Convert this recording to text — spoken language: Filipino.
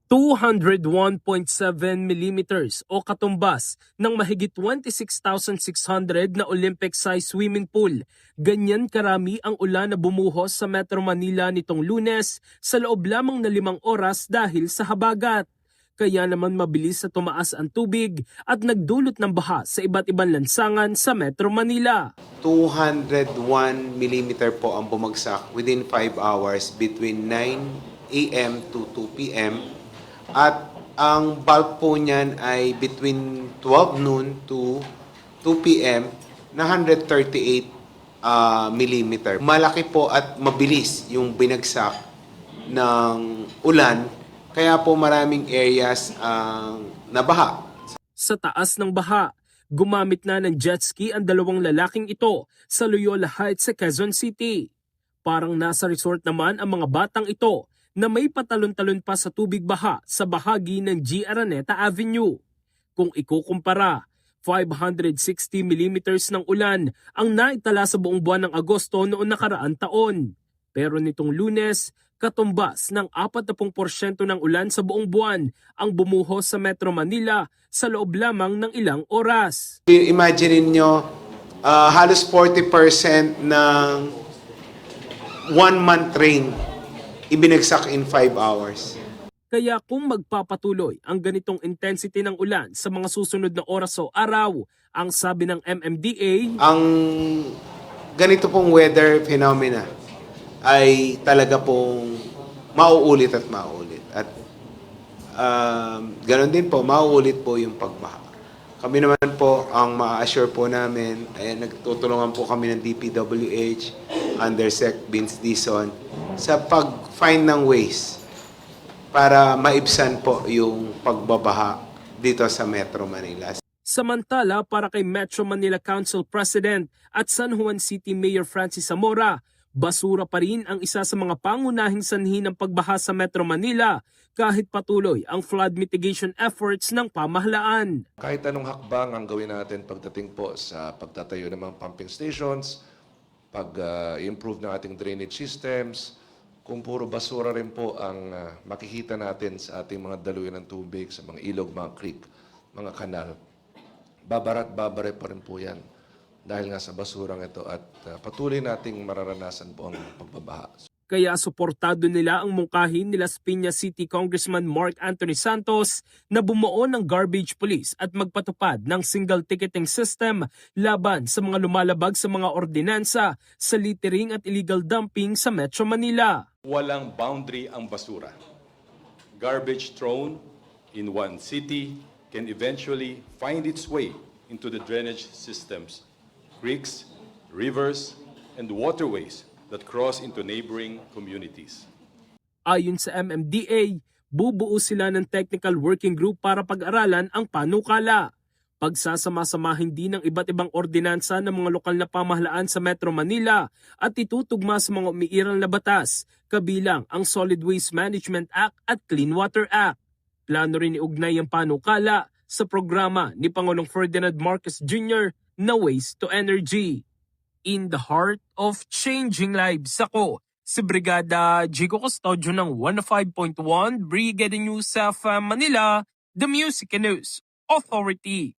201.7 millimeters o katumbas ng mahigit 26,600 na Olympic-size swimming pool. Ganyan karami ang ulan na bumuhos sa Metro Manila nitong Lunes sa loob lamang na 5 oras dahil sa habagat. Kaya naman mabilis na tumaas ang tubig at nagdulot ng baha sa iba't ibang lansangan sa Metro Manila. 201 millimeter po ang bumagsak within 5 hours between 9 a.m. to 2 p.m. At ang bulk po niyan ay between 12 noon to 2 p.m. na 138 millimeter. Malaki po at mabilis yung binagsak ng ulan, kaya po maraming areas ang nabaha. Sa taas ng baha, gumamit na ng jet ski ang dalawang lalaking ito sa Loyola Heights sa Quezon City. Parang nasa resort naman ang mga batang ito na may patalon-talon pa sa tubig baha sa bahagi ng G. Araneta Avenue. Kung ikukumpara, 560 millimeters ng ulan ang naitala sa buong buwan ng Agosto noong nakaraang taon. Pero nitong Lunes, katumbas ng 40% ng ulan sa buong buwan ang bumuhos sa Metro Manila sa loob lamang ng ilang oras. Imagine niyo halos 40% ng 1 month rain ibinagsak in 5 hours. Kaya kung magpapatuloy ang ganitong intensity ng ulan sa mga susunod na oras o araw, ang sabi ng MMDA, ang ganito pong weather phenomena ay talaga pong mauulit at mauulit. At ganoon din po, mauulit po yung pagbaha. Kami naman po, ang ma-assure po namin, ay nagtutulungan po kami ng DPWH, under Sec. Vince Dizon, sa pag-find ng ways para maibsan po yung pagbabaha dito sa Metro Manila. Samantala, para kay Metro Manila Council President at San Juan City Mayor Francis Zamora, basura pa rin ang isa sa mga pangunahing sanhi ng pagbaha sa Metro Manila kahit patuloy ang flood mitigation efforts ng pamahalaan. Kahit anong hakbang ang gawin natin pagdating po sa pagtatayo ng mga pumping stations, pag-improve ng ating drainage systems, kung puro basura rin po ang makikita natin sa ating mga daluyan ng tubig, sa mga ilog, mga creek, mga kanal, babarat-babare pa rin po yan dahil nga sa basurang ito at patuloy nating mararanasan po ang pagbabaha. Kaya suportado nila ang mungkahin nila Piñas City Congressman Mark Anthony Santos na bumuo ng garbage police at magpatupad ng single ticketing system laban sa mga lumalabag sa mga ordinansa sa littering at illegal dumping sa Metro Manila. Walang boundary ang basura. Garbage thrown in one city can eventually find its way into the drainage systems, creeks, rivers, and waterways that cross into neighboring communities. Ayon sa MMDA, bubuo sila ng technical working group para pag-aralan ang panukala. Pagsasama-samahin din ng iba't ibang ordinansa ng mga lokal na pamahalaan sa Metro Manila at itutugma sa mga umiiral na batas, kabilang ang Solid Waste Management Act at Clean Water Act. Plano rin iugnay ang panukala sa programa ni Pangulong Ferdinand Marcos Jr. na Waste to Energy. In the heart of changing lives, ako si Brigada Jigo Custodio ng 105.1 Brigada News of Manila, the Music and News Authority.